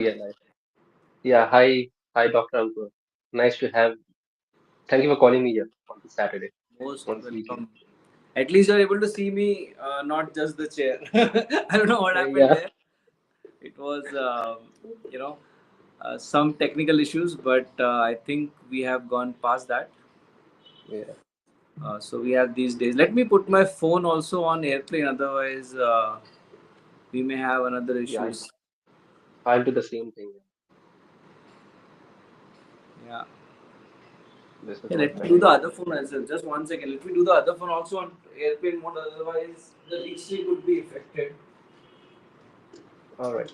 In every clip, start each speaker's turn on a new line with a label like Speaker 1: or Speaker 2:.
Speaker 1: Yeah, yeah. Hi, Dr. Ankur. Nice to have. Thank you for calling me here on this Saturday,
Speaker 2: Most
Speaker 1: on this weekend.
Speaker 2: welcome. At least you're able to see me, not just the chair. I don't know what happened
Speaker 1: Yeah,
Speaker 2: there. It was, you know, some technical issues, but I think we have gone past that.
Speaker 1: yeah,
Speaker 2: So we have these days. Let me put my phone also on airplane, otherwise we may have another
Speaker 1: yeah.
Speaker 2: issues.
Speaker 1: I'll do the same thing.
Speaker 2: Yeah.
Speaker 1: This is
Speaker 2: Hey,
Speaker 1: what
Speaker 2: let me
Speaker 1: I
Speaker 2: do the
Speaker 1: do.
Speaker 2: other phone as well. Just one second. Let me do the other phone also on airplane mode. Otherwise, the reach could be affected.
Speaker 1: All right.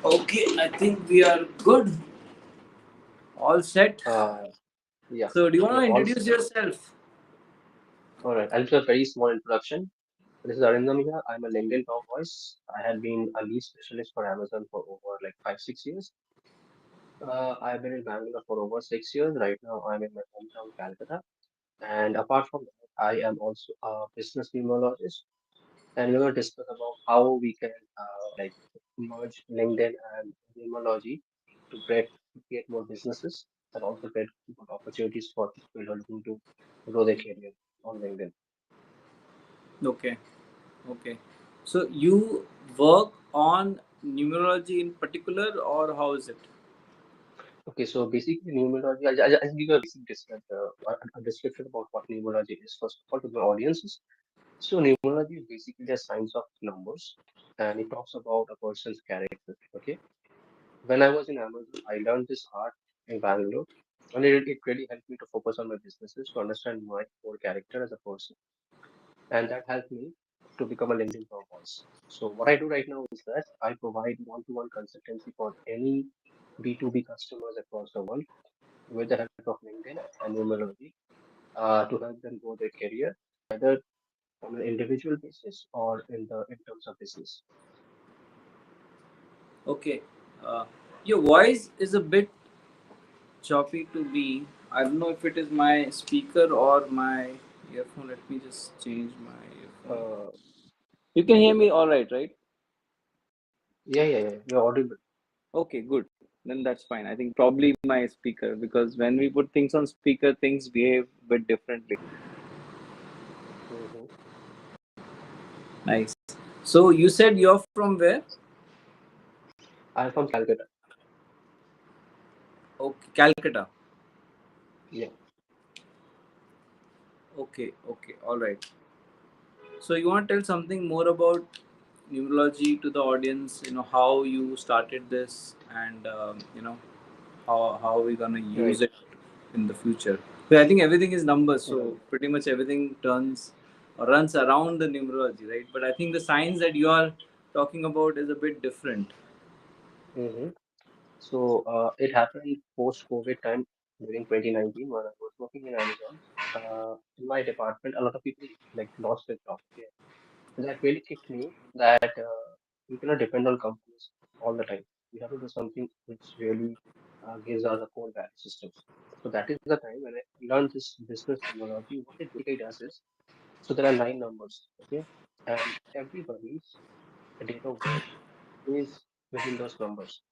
Speaker 2: Okay, I think we are good. All set.
Speaker 1: Uh, yeah.
Speaker 2: So, do you want
Speaker 1: You're
Speaker 2: to
Speaker 1: all
Speaker 2: introduce
Speaker 1: set.
Speaker 2: yourself?
Speaker 1: All right. I'll do a very small introduction. This is Arrindam here. I'm a LinkedIn top voice. I had been a lead specialist for Amazon for over like 5, 6 years. I've been in Bangalore for over 6 years. Right now, I'm in my hometown, Calcutta. And apart from that, I am also a business numerologist. And we're going to discuss about how we can like merge LinkedIn and numerology to create more businesses and also create good opportunities for people who are looking to grow their career on LinkedIn.
Speaker 2: Okay. Okay. So, you work on numerology in particular, or how is it?
Speaker 1: Okay, so basically numerology, I'll give you a basic a description about what numerology is first of all to the audiences. So numerology is basically the science of numbers and it talks about a person's character. Okay. When I was in Amazon, I learned this art in Bangalore, and it really helped me to focus on my businesses to understand my core character as a person, and that helped me to become a LinkedIn top voice. So what I do right now is that I provide one-to-one consultancy for any B2B customers across the world with the help of LinkedIn and numerology to help them grow their career, either on an individual basis or in terms of business.
Speaker 2: Okay. Uh, your voice is a bit choppy to be. I don't know if it is my speaker or my earphone. Let me just change my earphone.
Speaker 1: Uh,
Speaker 2: You can hear me all right, right?
Speaker 1: yeah, you're audible.
Speaker 2: Okay, good. Then that's fine. I think probably my speaker, because when we put things on speaker, things behave a bit differently.
Speaker 1: Hmm.
Speaker 2: Nice. So you said you're from where?
Speaker 1: I'm from Calcutta.
Speaker 2: Okay, Calcutta.
Speaker 1: Yeah.
Speaker 2: Okay, okay, all right. So you want to tell something more about numerology to the audience? You know how you started this, and how we gonna use
Speaker 1: Right.
Speaker 2: it in the future. But I think everything is numbers, so
Speaker 1: Right.
Speaker 2: pretty much everything turns or runs around the numerology, right? But I think the science that you are talking about is a bit different.
Speaker 1: Hmm. So it happened post-COVID time during 2019 when I was working in Amazon. In my department, a lot of people like lost their job. Okay. And that really kicked me that we cannot depend on companies all the time. We have to do something which really gives us a core value systems. So that is the time when I learned this business numerology. What it basically does is, so there are 9 numbers, okay, and everybody's date of birth is within those numbers.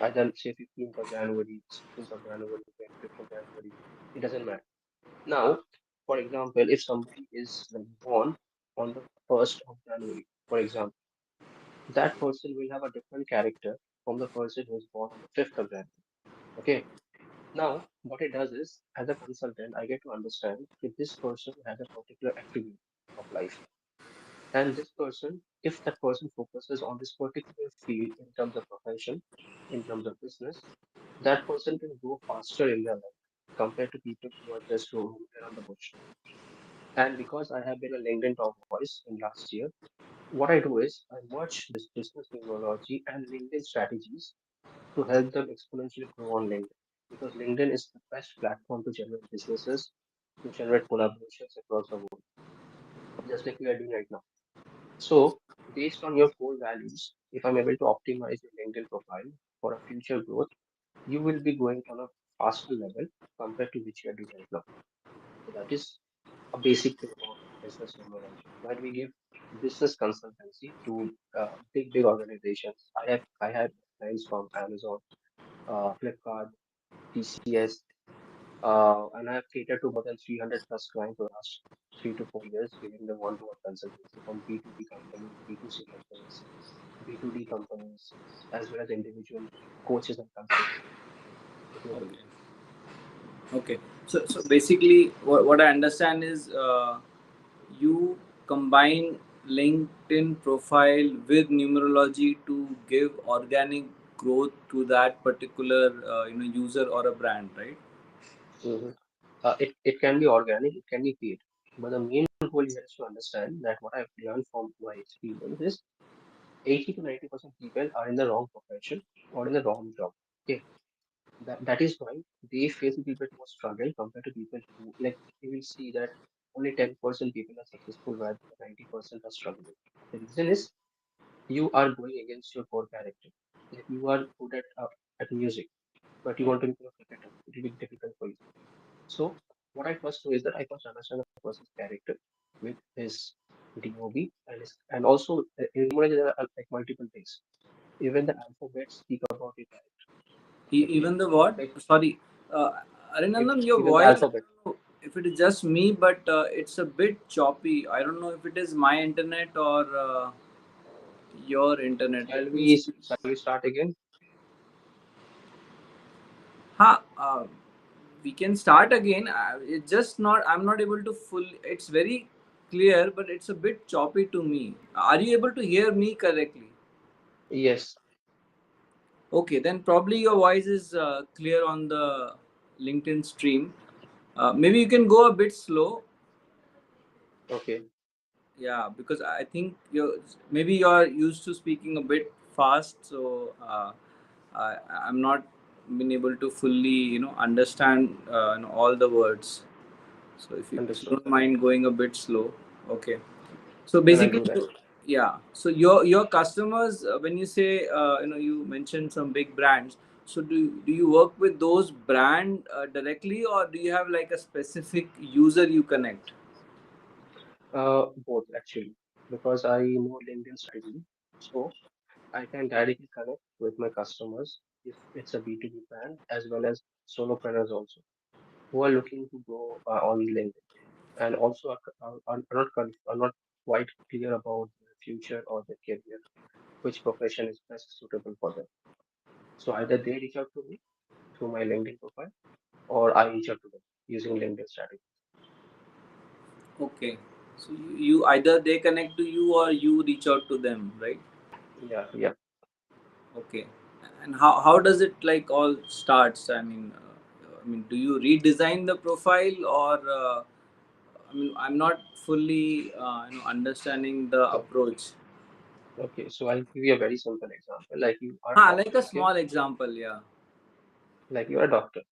Speaker 1: Either say 15th of January, 16th of January, 25th of January, it doesn't matter. Now, for example, if somebody is like born on the 1st of January, for example, that person will have a different character from the person who is born on the 5th of January. Okay. Now, what it does is, as a consultant, I get to understand if this person has a particular attribute of life. And this person, if that person focuses on this particular field in terms of profession, in terms of business, that person can grow faster in their life compared to people who are just roaming around the bush. And because I have been a LinkedIn top voice in last year, what I do is I merge this business numerology and LinkedIn strategies to help them exponentially grow on LinkedIn. Because LinkedIn is the best platform to generate businesses, to generate collaborations across the world, just like we are doing right now. So, based on your core values, if I'm able to optimize your LinkedIn profile for a future growth, you will be going on a faster level compared to which you are doing right now. So that is a basic thing about business numerology. While we give business consultancy to big organizations, I have clients from Amazon, Flipkart, TCS, and I have catered to more than 300 plus clients for the last 3 to 4 years, giving them one-to-one consultancy from B2B companies, B2C companies, B2D companies, as well as individual coaches and consultants globally.
Speaker 2: Okay. Okay. So basically, what I understand is you combine LinkedIn profile with numerology to give organic growth to that particular user or a brand, right?
Speaker 1: Mhm. It can be organic, it can be paid. But the main goal here is to understand that what I've learned from my experience is 80 to 90% people are in the wrong profession or in the wrong job. Okay. That is why they face a little bit more struggle compared to people who, like, you will see that only 10% people are successful while the 90% are struggling. The reason is you are going against your core character. Like you are good at music, but you want to become a cricketer. It will be difficult for you. So what I first do is that I first understand the person's character with his DOB and also in numerology there are like multiple things. Even the alphabets speak about your character. Okay,
Speaker 2: Even the what?
Speaker 1: like
Speaker 2: Sorry, uh, Arinandam, your
Speaker 1: even the
Speaker 2: voice. I
Speaker 1: alphabet.
Speaker 2: don't know if it is just me, but it's a bit choppy. I don't know if it is my internet or your internet.
Speaker 1: Shall
Speaker 2: Let me
Speaker 1: we
Speaker 2: see.
Speaker 1: shall we start again?
Speaker 2: Ha, we can start again. It's just not. I'm not able to full. It's very clear, but it's a bit choppy to me. Are you able to hear me correctly?
Speaker 1: Yes.
Speaker 2: Okay, then probably your voice is clear on the LinkedIn stream. Maybe you can go a bit slow.
Speaker 1: Okay.
Speaker 2: Yeah, because I think you're used to speaking a bit fast, so I'm not been able to fully understand all the words. So if you
Speaker 1: Understood.
Speaker 2: don't mind going a bit slow, okay. So
Speaker 1: Then I'll
Speaker 2: basically,
Speaker 1: do that.
Speaker 2: yeah. So your customers, when you say you mentioned some big brands. So do you work with those brand directly, or do you have like a specific user you connect?
Speaker 1: Both actually, because I know LinkedIn strategy, so I can directly connect with my customers if it's a B2B brand as well as solopreneurs also who are looking to go on LinkedIn and also are not quite clear about their future or their career, which profession is best suitable for them. So either they reach out to me through my LinkedIn profile or I reach out to them using LinkedIn strategy.
Speaker 2: Okay. So you either they connect to you or you reach out to them, right?
Speaker 1: Yeah, yeah.
Speaker 2: Okay. And how does it like all starts? I mean, do you redesign the profile or I mean, I'm not fully understanding the
Speaker 1: So,
Speaker 2: approach.
Speaker 1: okay, so I'll give you a very simple example. Like you are a
Speaker 2: Ah, like
Speaker 1: doctor,
Speaker 2: a
Speaker 1: okay?
Speaker 2: small example, yeah.
Speaker 1: Like you're a doctor.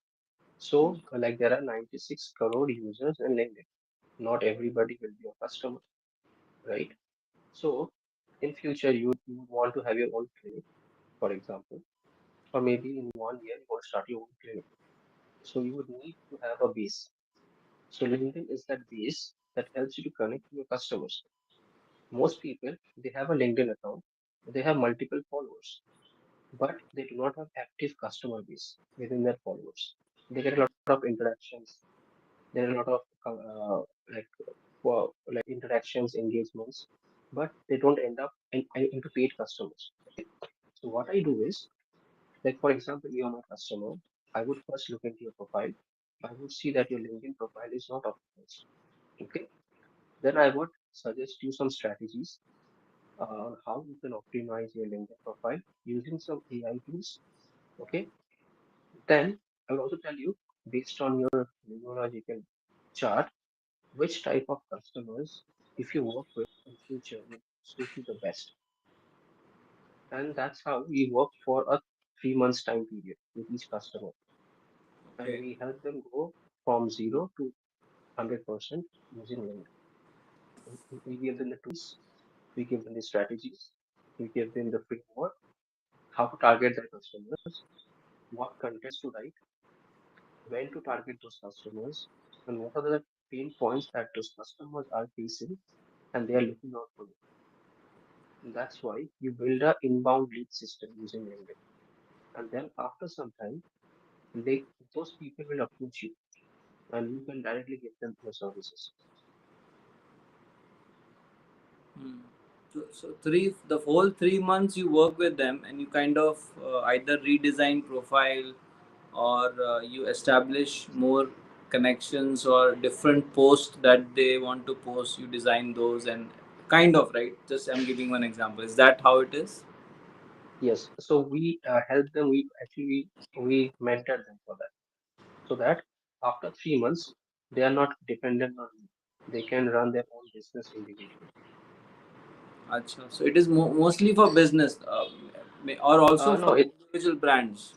Speaker 1: So, like there are 96 crore users in LinkedIn. Not everybody will be a customer, right? So, in future, you want to have your own clinic, for example, or maybe in 1 year you want to start your own clinic. So, you would need to have a base. So, LinkedIn is that base that helps you to connect to your customers. Most people they have a LinkedIn account, they have multiple followers, but they do not have active customer base within their followers. They get a lot of interactions. There are a lot of like like interactions, engagements, but they don't end up into paid customers. Okay. So what I do is, like for example, you are my customer. I would first look into your profile. I would see that your LinkedIn profile is not optimized. Okay. Then I would suggest you some strategies on how you can optimize your LinkedIn profile using some AI tools. Okay. Then I will also tell you based on your numerological chart which type of customers, if you work with in future, would suit you the best. And that's how we work for a 3 months time period with each customer. And
Speaker 2: Okay.
Speaker 1: we help them go from zero to 100% using LinkedIn. We give them the tools We give them the strategies. We give them the framework, how to target their customers, what contents to write, when to target those customers, and what are the pain points that those customers are facing and they are looking out for. And that's why you build a inbound lead system using LinkedIn. And then after some time, they those people will approach you and you can directly give them your services.
Speaker 2: Hmm. So the whole 3 months you work with them and you kind of either redesign profile or you establish more connections or different posts that they want to post. You design those and kind of right. Just I'm giving one example. Is that how it is?
Speaker 1: Yes, so we help them. We actually we mentor them for that, so that after 3 months they are not dependent on you. They can run their own business individually.
Speaker 2: Acha. So it is mostly for business or also
Speaker 1: No,
Speaker 2: for individual brands.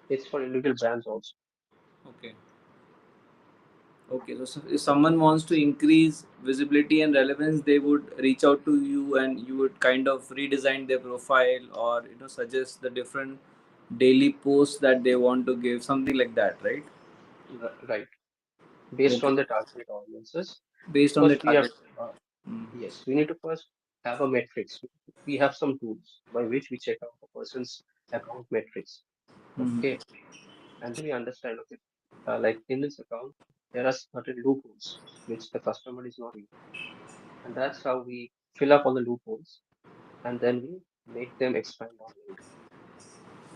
Speaker 1: it's for individual brands also.
Speaker 2: Okay. Okay, so if someone wants to increase visibility and relevance, they would reach out to you, and you would kind of redesign their profile, or suggest the different daily posts that they want to give, something like that, right?
Speaker 1: Right, based
Speaker 2: Okay,
Speaker 1: on the target audiences.
Speaker 2: based on the
Speaker 1: First, we have
Speaker 2: target. Mm.
Speaker 1: yes, we need to first have a metrics. We have some tools by which we check out a person's account metrics.
Speaker 2: Mhm.
Speaker 1: Okay, and then we understand, okay, like in this account, there are certain loopholes which the customer is not using, and that's how we fill up all the loopholes, and then we make them expand on LinkedIn.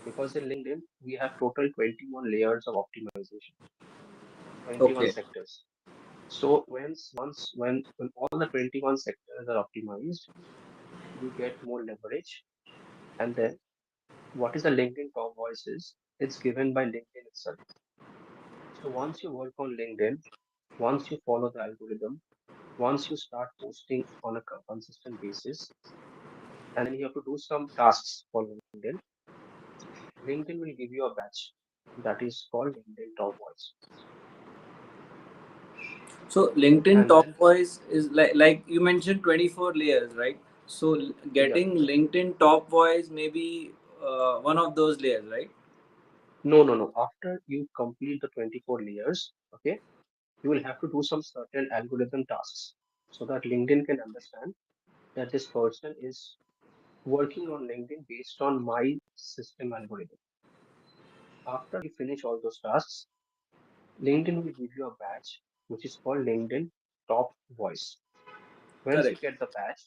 Speaker 1: Because in LinkedIn, we have total 21 layers of optimization, 21
Speaker 2: Okay,
Speaker 1: sectors. So when all the 21 sectors are optimized, you get more leverage. And then what is the LinkedIn top voices? It's given by LinkedIn itself. So once you work on LinkedIn, once you follow the algorithm, once you start posting on a consistent basis, and then you have to do some tasks for LinkedIn, LinkedIn will give you a badge that is called LinkedIn top voice.
Speaker 2: so LinkedIn
Speaker 1: And
Speaker 2: top
Speaker 1: then
Speaker 2: voice is like you mentioned 24 layers, right? So
Speaker 1: yeah,
Speaker 2: getting LinkedIn top voice maybe one of those layers, right?
Speaker 1: no. After you complete the 24 layers, okay, you will have to do some certain algorithm tasks so that LinkedIn can understand that this person is working on LinkedIn based on my system algorithm. After you finish all those tasks, LinkedIn will give you a badge which is called LinkedIn Top Voice. Once you
Speaker 2: Correct.
Speaker 1: get the badge,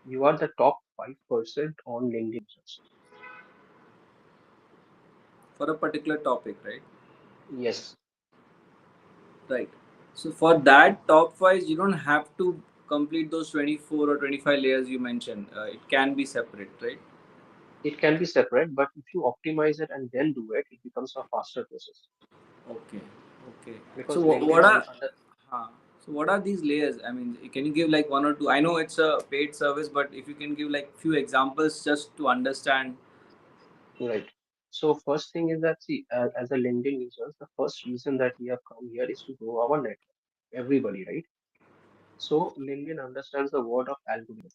Speaker 1: you are the top 5% on LinkedIn users.
Speaker 2: For a particular topic, right?
Speaker 1: Yes,
Speaker 2: Right. So for that top wise, you don't have to complete those 24 or 25 layers you mentioned. It can be separate, right?
Speaker 1: it can be separate, but if you optimize it and then do it, it becomes a faster process
Speaker 2: Okay. Okay. So
Speaker 1: because LinkedIn under
Speaker 2: huh, so what are these layers? I mean, can you give like one or two? I know it's a paid service, but if you can give like few examples just to understand.
Speaker 1: right. So first thing is that see, as a LinkedIn users, the first reason that we have come here is to grow our network. Everybody, right? So LinkedIn understands the word of algorithm.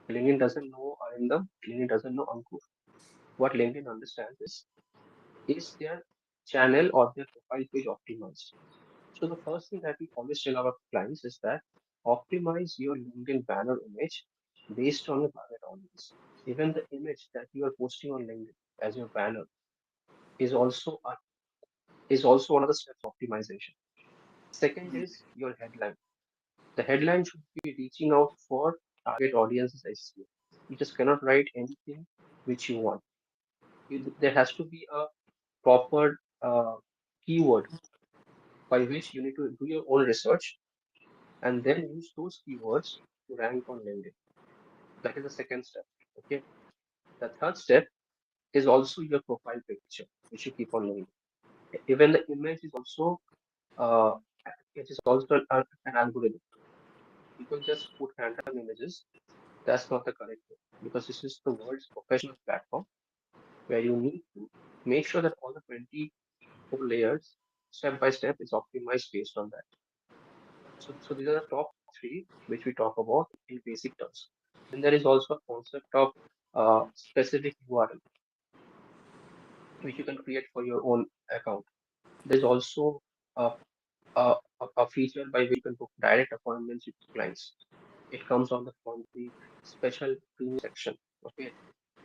Speaker 1: LinkedIn doesn't know Arindam. LinkedIn doesn't know Ankur. What LinkedIn understands is their channel or their profile page optimized. So the first thing that we always tell our clients is that optimize your LinkedIn banner image based on your target audience. Even the image that you are posting on LinkedIn as your banner is also a, is also one of the steps of optimization. Second is your headline. The headline should be reaching out for target audiences SEO. You just cannot write anything which you want. There has to be a proper keyword by which you need to do your own research and then use those keywords to rank on LinkedIn. That is the second step. Okay. The third step is also your profile picture, which you keep on LinkedIn. Even the image is also uh, it is also an algorithm. People just put random images. That's not the correct way because this is the world's professional platform where you need to make sure that all the 24 layers step by step is optimized based on that. So these are the top three which we talk about in basic terms. Then there is also a concept of specific URL, which you can create for your own account. There's also a, a feature by which you can book direct appointments with clients. It comes on the front, the special premium section. Okay.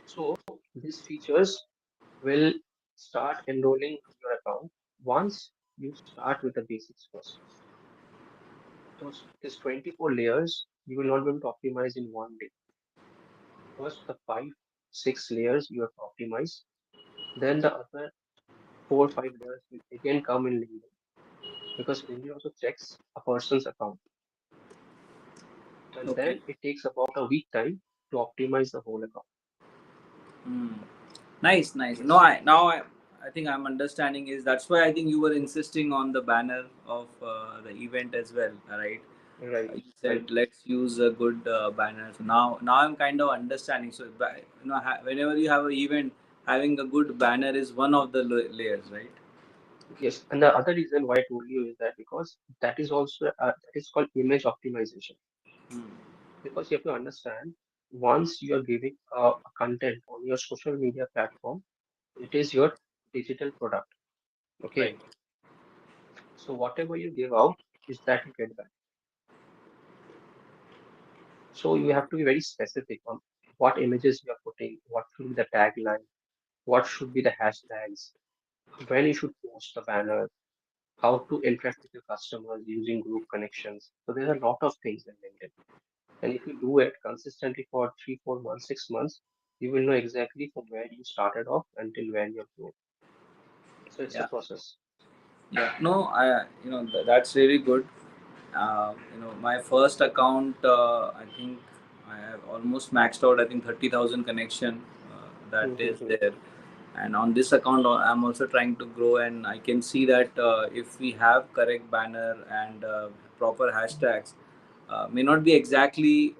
Speaker 1: So these features will start enrolling in your account once you start with the basics first. These 24 layers, you will not be able to optimize in one day. First, the five, 6 layers you have to optimize. Then the other 4, 5 layers will again come in LinkedIn because LinkedIn also checks a person's account. And
Speaker 2: Okay.
Speaker 1: then it takes about a week time to optimize the whole account.
Speaker 2: Hmm. Nice, nice. No,
Speaker 1: Yes,
Speaker 2: I think I'm understanding is that's why I think you were insisting on the banner of the event as well, right?
Speaker 1: right,
Speaker 2: You
Speaker 1: right.
Speaker 2: said let's use a good banner. So now I'm kind of understanding. So whenever you have an event, having a good banner is one of the layers, right?
Speaker 1: Yes, and the other reason why I told you is that because that is also that is called image optimization.
Speaker 2: Hmm.
Speaker 1: Because you have to understand, once you are giving a content on your social media platform, it is your digital product.
Speaker 2: Right.
Speaker 1: Okay, so whatever you give out is that you get back. So you have to be very specific on what images you are putting, what should be the tagline, what should be the hashtags, when you should post the banner, how to interact with your customers using group connections. So there's a lot of things in LinkedIn. And if you do it consistently for 3, 4 months, 6 months, you will know exactly from where you started off until where you're going. So it's a
Speaker 2: Yeah.
Speaker 1: process.
Speaker 2: Yeah. No, that's really good. My first account, I think I have almost maxed out. I think 30,000 connection that is
Speaker 1: Mm-hmm.
Speaker 2: there, and on this account, I'm also trying to grow. And I can see that if we have correct banner and proper hashtags, may not be exactly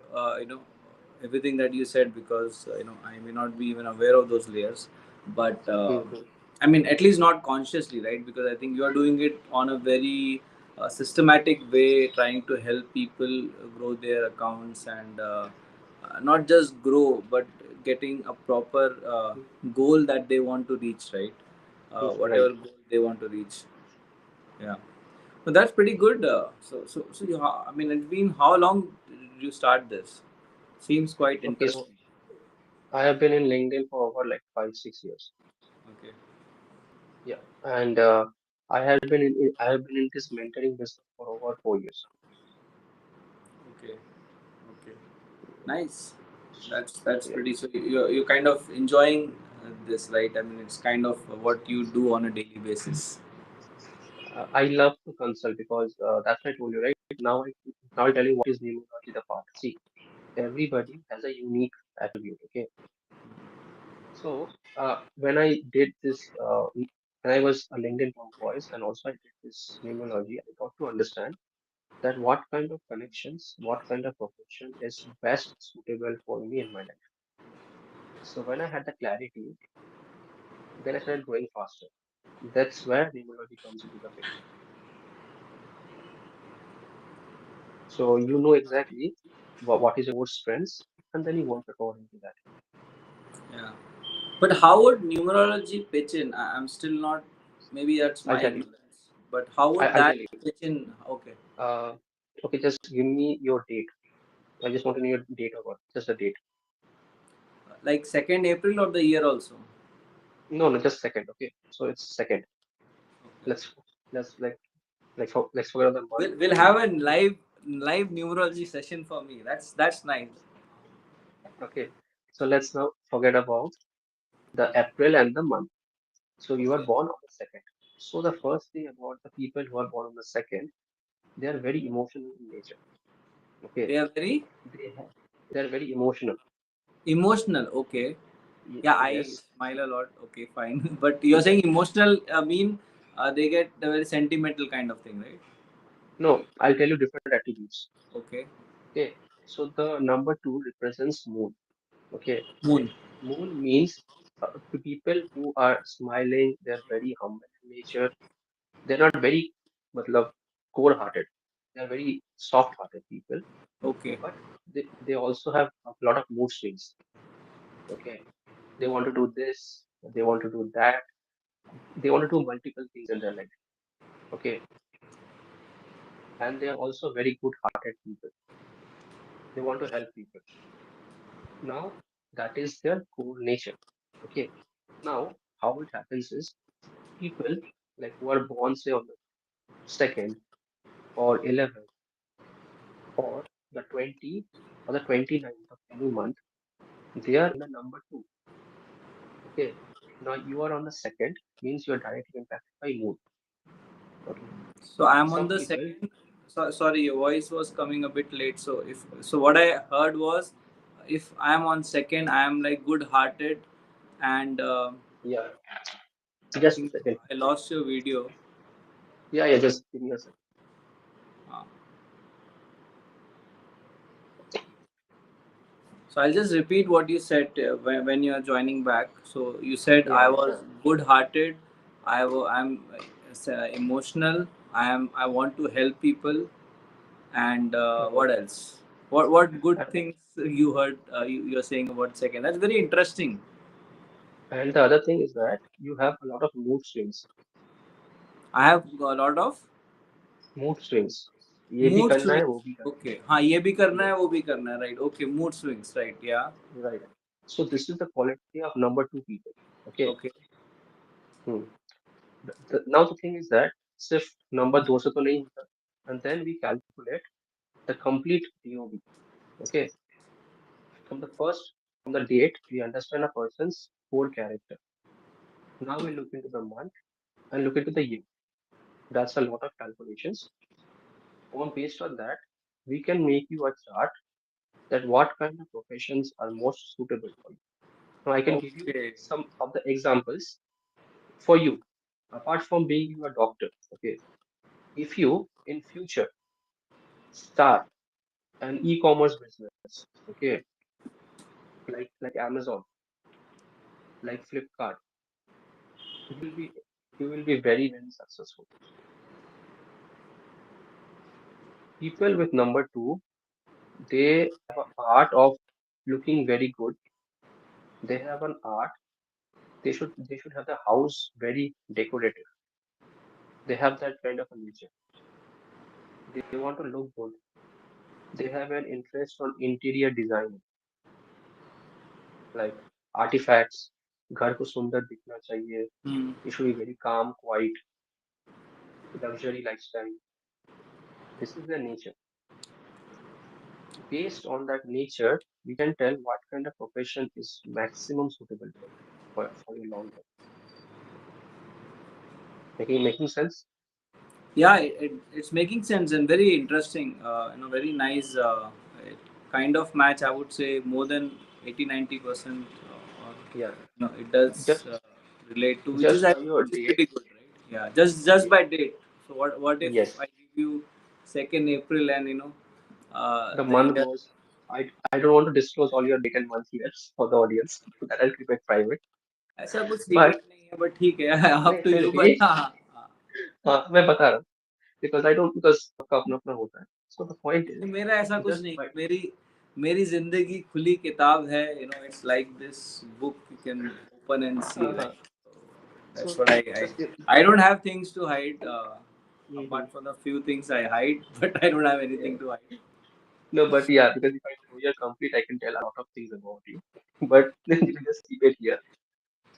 Speaker 2: everything that you said because I may not be even aware of those layers, but
Speaker 1: Mm-hmm.
Speaker 2: I mean at least not consciously, right? Because I think you are doing it on a very systematic way, trying to help people grow their accounts and not just grow but getting a proper goal that they want to reach, right?
Speaker 1: Right.
Speaker 2: Whatever goal they want to reach. Yeah. So that's pretty good. So I mean, it's been how long did you start this? Seems quite
Speaker 1: Okay, so
Speaker 2: interesting.
Speaker 1: I have been in LinkedIn for over like 5, 6 years.
Speaker 2: Okay.
Speaker 1: Yeah. And I have been in this mentoring business for over 4 years.
Speaker 2: Okay. Okay. Nice. That's
Speaker 1: Yeah.
Speaker 2: pretty. So you're kind of enjoying this, right? I mean, it's kind of what you do on a daily basis.
Speaker 1: I love to consult because that's what I told you, right? Now I'll tell you what is numerology the part. See, everybody has a unique attribute. Okay. So when I did this, when I was a LinkedIn top voice and also I did this numerology, I got to understand that what kind of connections, what kind of profession is best suitable for me in my life. So when I had the clarity, then I started growing faster. That's where numerology comes into the picture. So you know exactly what is your core strengths, and then you work according to that.
Speaker 2: Yeah. But how would numerology pitch in? I'm still not. Maybe that's
Speaker 1: I'll
Speaker 2: my
Speaker 1: tell you.
Speaker 2: ignorance. But how would
Speaker 1: I'll
Speaker 2: that
Speaker 1: tell you.
Speaker 2: pitch in? Okay.
Speaker 1: Uh, okay, just give me your date. I just want to know your date of birth, just the date.
Speaker 2: Like 2nd April or the year also.
Speaker 1: No, no, just second. Okay, so it's second.
Speaker 2: Okay.
Speaker 1: Let's let's forget about the month
Speaker 2: We'll
Speaker 1: and
Speaker 2: have
Speaker 1: year.
Speaker 2: a live numerology session for me. That's nice.
Speaker 1: Okay, so let's now forget about the April and the month. So you are
Speaker 2: Okay.
Speaker 1: born on the second. So the first thing about the people who are born on the second, they are very emotional in nature. Okay,
Speaker 2: They are very
Speaker 1: they they are very emotional.
Speaker 2: emotional. Okay. Yeah, I
Speaker 1: Yes.
Speaker 2: smile a lot. Okay, fine. But you're saying emotional mean they get a very sentimental kind of thing, right?
Speaker 1: No, I'll tell you different attributes.
Speaker 2: Okay.
Speaker 1: Okay, so the number two represents moon. Okay,
Speaker 2: Moon.
Speaker 1: moon means to people who are smiling, they're very humble in nature. They're not very, matlab, cold-hearted. They are very soft-hearted people,
Speaker 2: Okay.
Speaker 1: but they also have a lot of mood swings. Okay, they want to do this, they want to do that, they want to do multiple things in their life. Okay, and they are also very good-hearted people. They want to help people. Now, that is their core nature. Okay, now how it happens is people like who are born say on the 2nd or 11th or the 20th or the 29th of any month, they are in the number two. Okay. Now you are on the second, means you are directly impacted by mood. Okay.
Speaker 2: So I'm on
Speaker 1: Some
Speaker 2: the
Speaker 1: people,
Speaker 2: second. So, sorry, your voice was coming a bit late. So if so, what I heard was, if I'm on second, I am like good-hearted, and
Speaker 1: yeah,
Speaker 2: I
Speaker 1: just a
Speaker 2: think
Speaker 1: second.
Speaker 2: I lost your video.
Speaker 1: Yeah, just give me a second.
Speaker 2: Uh, so I'll just repeat what you said when you are joining back. So you said I
Speaker 1: Yeah,
Speaker 2: was good-hearted. I'm emotional. I want to help people, and
Speaker 1: uh-huh.
Speaker 2: what else? What good
Speaker 1: And,
Speaker 2: things you heard? You're saying about second. That's very interesting.
Speaker 1: and the other thing is that you have a lot of mood swings.
Speaker 2: I have a lot of
Speaker 1: Mood swings. ये भी
Speaker 2: mood
Speaker 1: करना है,
Speaker 2: swings.
Speaker 1: वो भी करना
Speaker 2: Okay, हाँ ये भी करना
Speaker 1: है.
Speaker 2: है
Speaker 1: Yes,
Speaker 2: वो भी करना है, right? Okay, mood swings, right? Yeah.
Speaker 1: right. So this is the quality of number two people. Okay.
Speaker 2: Okay.
Speaker 1: Hmm. Now the thing is that सिर्फ नंबर दो से तो नहीं होता. And then we calculate the complete DOB. Okay. From the first, from the date, we understand a person's core character. Now we look into the month and look into the year. That's a lot of calculations. On based on that, we can make you a chart that what kind of professions are most suitable for you. Now I can give you
Speaker 2: Okay.
Speaker 1: some of the examples for you. Apart from being you a doctor, okay. If you in future start an e-commerce business, okay, like Amazon, like Flipkart, you will be you will be very successful. People with number two, they have an art of looking very good. They have an art. They should have the house very decorative. They have that kind of a nature. They want to look good. They have an interest on interior design, like artifacts. घर को सुंदर दिखना चाहिए.
Speaker 2: Hmm.
Speaker 1: It should be very calm, quiet, luxury lifestyle. This is their nature. Based on that nature, we can tell what kind of profession is maximum suitable for you for your long term. Making sense?
Speaker 2: Yeah, it's making sense and very interesting. Very nice kind of match. I would say more than 80-90%, or
Speaker 1: Yeah.
Speaker 2: it does
Speaker 1: Just
Speaker 2: relate to, which is
Speaker 1: just
Speaker 2: I
Speaker 1: by
Speaker 2: think
Speaker 1: your
Speaker 2: which is
Speaker 1: date.
Speaker 2: pretty good, right? Yeah, just
Speaker 1: Ye-
Speaker 2: by date. So what if
Speaker 1: Yes.
Speaker 2: I give you 2nd April, and
Speaker 1: The
Speaker 2: the
Speaker 1: month
Speaker 2: year?
Speaker 1: was. I don't want to disclose all your date and month here for the audience. That I'll keep it private.
Speaker 2: ऐसा कुछ
Speaker 1: But
Speaker 2: secret नहीं है, but ठीक है up
Speaker 1: नहीं
Speaker 2: to
Speaker 1: फिर
Speaker 2: you,
Speaker 1: भी
Speaker 2: but हाँ हाँ हाँ.
Speaker 1: हाँ मैं बता रहा हूँ because I don't because सबका अपना अपना होता है. So the point is
Speaker 2: नहीं, मेरा ऐसा कुछ
Speaker 1: just
Speaker 2: नहीं.
Speaker 1: by
Speaker 2: मेरी मेरी जिंदगी खुली किताब है. It's like this book you can open and see,
Speaker 1: हाँ.
Speaker 2: right? So that's
Speaker 1: So
Speaker 2: what
Speaker 1: just
Speaker 2: I don't have things to hide,
Speaker 1: mhm.
Speaker 2: apart from the few things I hide. But I don't have
Speaker 1: Yeah.
Speaker 2: anything to hide.
Speaker 1: No, but yeah, because if I know you're complete, I can tell a lot of things about you. But we just keep it here.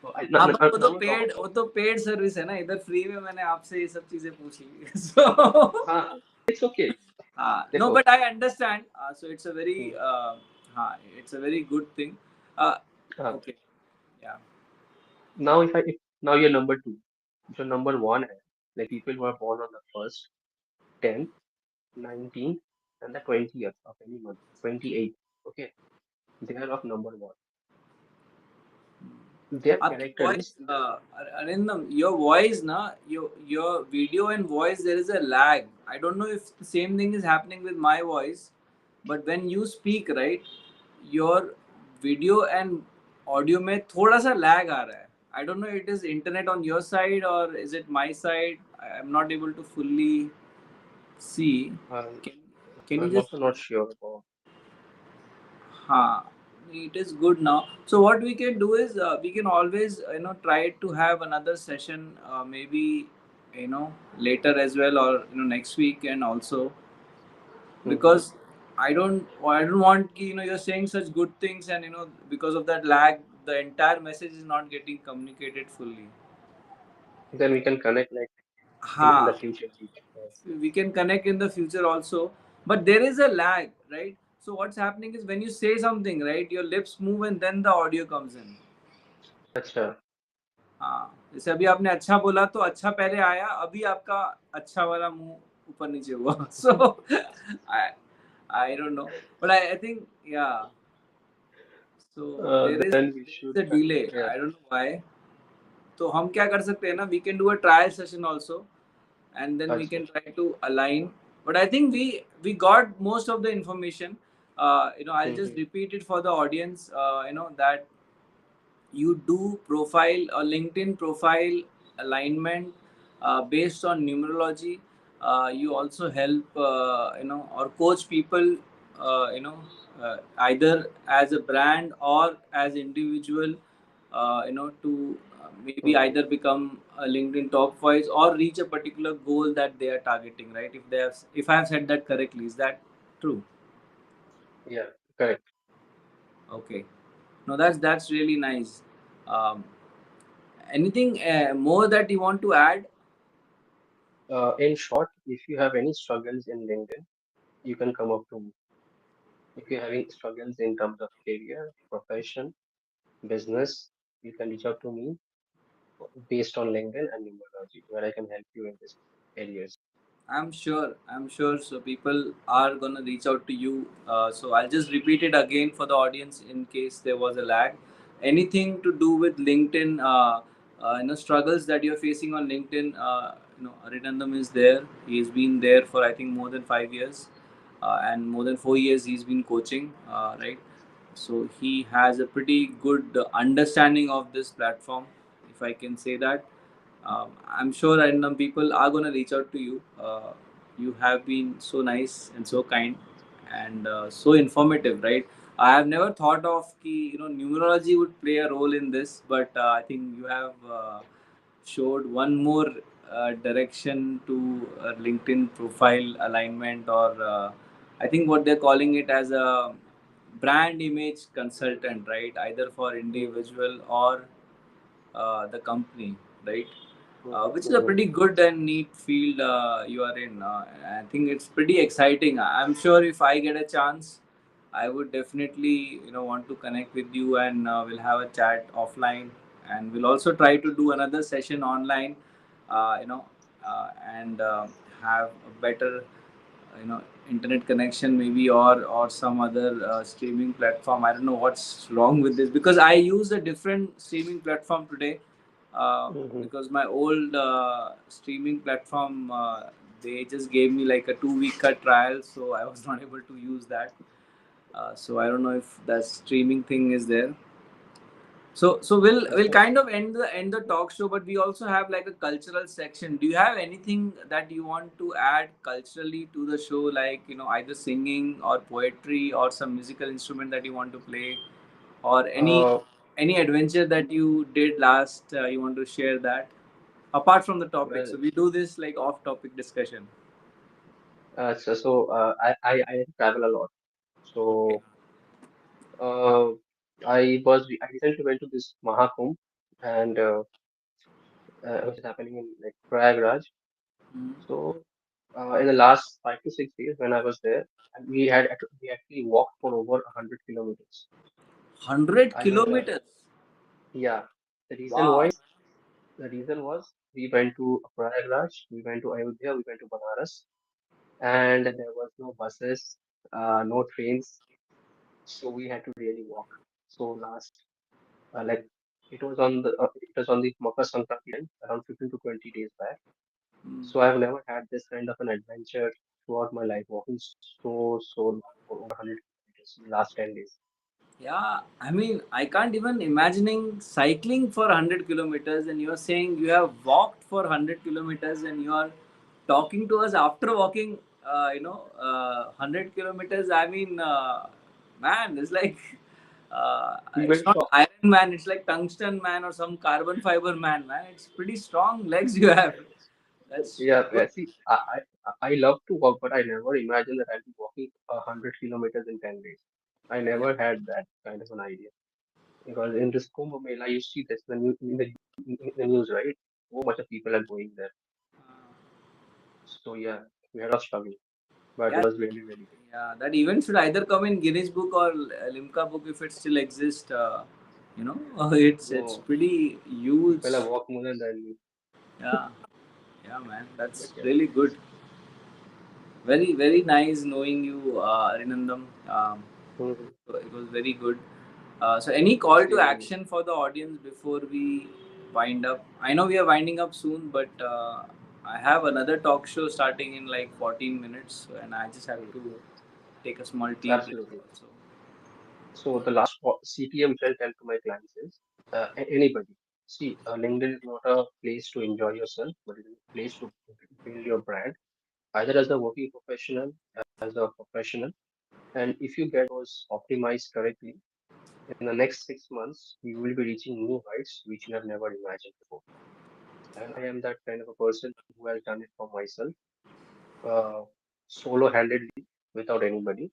Speaker 1: So
Speaker 2: हाँ, but वो तो
Speaker 1: now we talk
Speaker 2: paid
Speaker 1: about
Speaker 2: वो तो paid service है ना. इधर free में मैंने आपसे ये सब चीजें पूछी. So
Speaker 1: हाँ it's okay.
Speaker 2: no,
Speaker 1: देखो
Speaker 2: but I understand. So it's a very
Speaker 1: hmm,
Speaker 2: it's a very good thing.
Speaker 1: हाँ.
Speaker 2: Okay, yeah.
Speaker 1: Now if now you're number two, जो number one है, like people who are born on the first, 10th, 19th, and the 20th of any month, 28th. Okay, they are of number one. Their
Speaker 2: आपकी
Speaker 1: character
Speaker 2: voice,
Speaker 1: is the
Speaker 2: Arindam, your voice ना, your video and voice, there is a lag. I don't know if the same thing is happening with my voice, but when you speak, right, your video and audio में थोड़ा सा lag आ रहा है. I don't know it is internet on your side और is it my side. I am not able to fully See,
Speaker 1: Um,
Speaker 2: can can you
Speaker 1: I'm
Speaker 2: just
Speaker 1: also not sure about.
Speaker 2: huh? It is good now. So what we can do is we can always try to have another session maybe later as well, or next week and also,
Speaker 1: Mm-hmm.
Speaker 2: because I don't want you're saying such good things, and because of that lag the entire message is not getting communicated fully.
Speaker 1: Then we can connect like in the
Speaker 2: Ha,
Speaker 1: future. We can,
Speaker 2: we can connect in the future also, but there is a lag, right? So what's happening is when you say something, right, your lips move and then the audio comes in.
Speaker 1: अच्छा.
Speaker 2: हाँ, जैसे अभी आपने अच्छा बोला तो अच्छा पहले आया, अभी आपका अच्छा वाला मुंह ऊपर नीचे हुआ. So I I don't know, but I think yeah. So
Speaker 1: Then we
Speaker 2: there
Speaker 1: should.
Speaker 2: is a delay.
Speaker 1: Yeah.
Speaker 2: I don't know why. तो हम क्या कर सकते हैं ना, we can do a trial session also, and then we
Speaker 1: अच्छा.
Speaker 2: can try to align. But I think we got most of the information. I'll just
Speaker 1: Mm-hmm.
Speaker 2: repeat it for the audience. That you do profile a LinkedIn profile alignment based on numerology. You also help or coach people either as a brand or as individual to maybe
Speaker 1: Mm-hmm.
Speaker 2: either become a LinkedIn top voice or reach a particular goal that they are targeting, right? If I have said that correctly, is that true?
Speaker 1: Yeah. Correct.
Speaker 2: Okay. No, that's really nice. um, Anything more that you want to add?
Speaker 1: In short, if you have any struggles in LinkedIn, you can come up to me. If you're having struggles in terms of career, profession, business, you can reach out to me based on LinkedIn and numerology, where I can help you in these areas.
Speaker 2: I'm sure. So people are gonna reach out to you. So I'll just repeat it again for the audience in case there was a lag. Anything to do with LinkedIn, struggles that you're facing on LinkedIn. Arrindam is there. He's been there for I think more than 5 years, and more than 4 years he's been coaching. Right. So he has a pretty good understanding of this platform, if I can say that. I'm sure random people are gonna reach out to you. You have been so nice and so kind and so informative, right? I have never thought of ki, numerology would play a role in this, but I think you have showed one more direction to LinkedIn profile alignment, or I think what they're calling it as a brand image consultant, right? Either for individual or the company, right? Which is a
Speaker 1: Mm-hmm.
Speaker 2: pretty good and neat field you are in. I think it's pretty exciting. I'm sure if I get a chance, I would definitely want to connect with you, and we'll have a chat offline, and we'll also try to do another session online, uh, you know, and have a better internet connection maybe, or some other streaming platform. I don't know what's wrong with this, because I use a different streaming platform today,
Speaker 1: Mm-hmm.
Speaker 2: because my old streaming platform, they just gave me like a 2 week cut trial, so I was not able to use that. So I don't know if that streaming thing is there. So we'll
Speaker 1: अच्छा.
Speaker 2: kind of end the talk show, but we also have like a cultural section. Do you have anything that you want to add culturally to the show, like either singing or poetry or some musical instrument that you want to play, or
Speaker 1: Uh,
Speaker 2: any adventure that you did last? You want to share that apart from the topic?
Speaker 1: well,
Speaker 2: So we do this like off-topic discussion.
Speaker 1: I travel a lot.
Speaker 2: Okay.
Speaker 1: So uh, I recently went to this Mahakumbh, and which is happening in like Prayagraj.
Speaker 2: Mm.
Speaker 1: So in the last 5 to 6 days when I was there, and we actually walked for over 100 kilometers.
Speaker 2: 100
Speaker 1: I went
Speaker 2: kilometers.
Speaker 1: yeah. The reason
Speaker 2: Wow.
Speaker 1: why the reason was we went to Prayagraj, we went to Ayodhya, we went to Banaras, and there was no buses, no trains, so we had to really walk. So last like it was on the Makar Sankranti time, around 15 to 20 days back.
Speaker 2: Mm.
Speaker 1: So I've never had this kind of an adventure throughout my life, walking so long for over 100 kilometers in the last 10 days.
Speaker 2: Yeah, I mean, I can't even imagining cycling for 100 kilometers, and you're saying you have walked for 100 kilometers, and you are talking to us after walking, 100 kilometers. I mean, man, it's like,
Speaker 1: We
Speaker 2: it's
Speaker 1: were
Speaker 2: not
Speaker 1: shocked.
Speaker 2: Iron Man, it's like Tungsten Man or some carbon fiber man, man. It's pretty strong legs you have. That's
Speaker 1: Yeah,
Speaker 2: good.
Speaker 1: see, I love to walk, but I never imagined that I'll be walking 100 kilometers in 10 days. I
Speaker 2: Yeah.
Speaker 1: never had that kind of an idea because in this Kumbh Mela, you see this in the news, right? So much of people are going there. So yeah, we had a struggle, but it
Speaker 2: Yeah,
Speaker 1: was really really good.
Speaker 2: yeah. That event should either come in Guinness Book or Limca Book if it still exists. It's
Speaker 1: No,
Speaker 2: pretty huge.
Speaker 1: people have walked more than me,
Speaker 2: Yeah, yeah, man.
Speaker 1: but
Speaker 2: That's
Speaker 1: yeah.
Speaker 2: really good. Very, very nice knowing you, Arinandam.
Speaker 1: Mhm.
Speaker 2: So it was very good. So, any call to
Speaker 1: Same to you.
Speaker 2: action for the audience before we wind up? I know we are winding up soon, but I have another talk show starting in like 14 minutes, and I just have to
Speaker 1: Mhm.
Speaker 2: take a small tea break
Speaker 1: Absolutely.
Speaker 2: also.
Speaker 1: So the last CPM which I'll tell to my clients is anybody. See, LinkedIn is not a place to enjoy yourself, but it is a place to build your brand, either as a working professional, as a professional. And if you get those optimized correctly, in the next 6 months, you will be reaching new heights which you have never imagined before. And I am that kind of a person who has done it for myself, uh, solo-handedly, without anybody.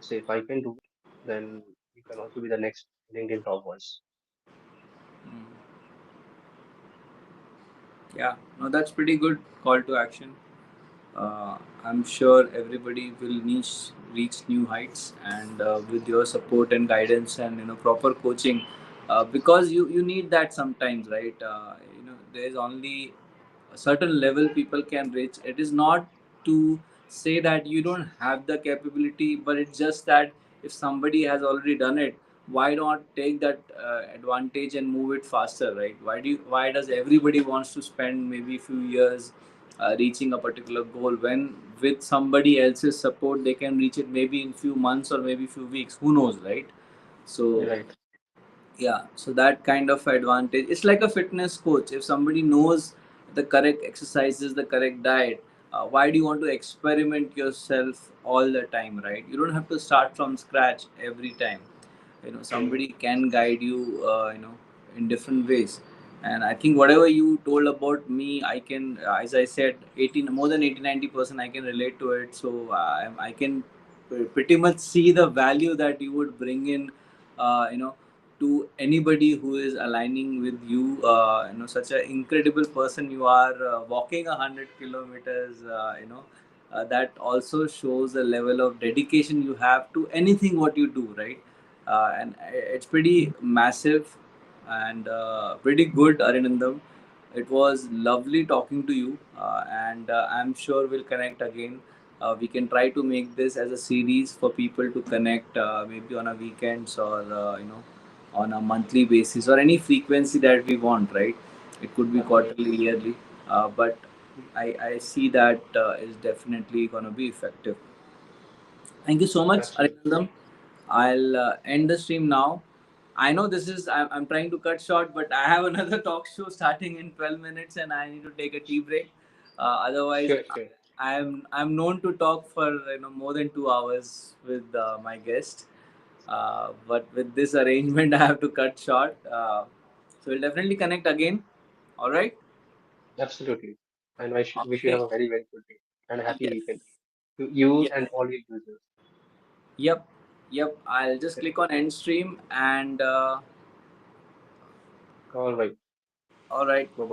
Speaker 1: So if I can do it, then you can also be the next LinkedIn top voice.
Speaker 2: Mm. Yeah, no, that's pretty good call to action. I'm sure everybody will reach new heights, and with your support and guidance and proper coaching, because you need that sometimes, right? There's only a certain level people can reach. It is not to say that you don't have the capability, but it's just that if somebody has already done it, why not take that advantage and move it faster, right? Why does everybody wants to spend maybe a few years reaching a particular goal when with somebody else's support they can reach it maybe in few months or maybe few weeks, who knows, right? So
Speaker 1: Right.
Speaker 2: yeah, so that kind of advantage, it's like a fitness coach. If somebody knows the correct exercises, the correct diet, why do you want to experiment yourself all the time, right? You don't have to start from scratch every time.
Speaker 1: Mhm.
Speaker 2: Somebody can guide you, in different ways. And I think whatever you told about me, I can, as I said, 18 more than 80-90% I can relate to it. So I can pretty much see the value that you would bring in, uh, you know to anybody who is aligning with you. Such an incredible person you are, walking 100 kilometers. That also shows the level of dedication you have to anything what you do, right? And it's pretty massive and pretty good, Arinandam. It was lovely talking to you, and I'm sure we'll connect again. We can try to make this as a series for people to connect, maybe on a weekends or on a monthly basis or any frequency that we want, right? It could be
Speaker 1: Absolutely.
Speaker 2: quarterly, yearly, but I see that is definitely going to be effective. Thank you so much,
Speaker 1: Absolutely.
Speaker 2: Arindam. I'll end the stream now. I know this is, I'm trying to cut short, but I have another talk show starting in 12 minutes and I need to take a tea break. Otherwise,
Speaker 1: Sure, sure.
Speaker 2: I'm known to talk for more than 2 hours with my guest. But with this arrangement, I have to cut short. So we'll definitely connect again. All right.
Speaker 1: Absolutely. And I wish you have
Speaker 2: Okay.
Speaker 1: a very, very good day and a happy
Speaker 2: Yes.
Speaker 1: weekend to you
Speaker 2: Yes.
Speaker 1: and all your users.
Speaker 2: Yep. Yep. I'll just
Speaker 1: Yeah.
Speaker 2: click on end stream and
Speaker 1: All right.
Speaker 2: all right.
Speaker 1: Bye bye.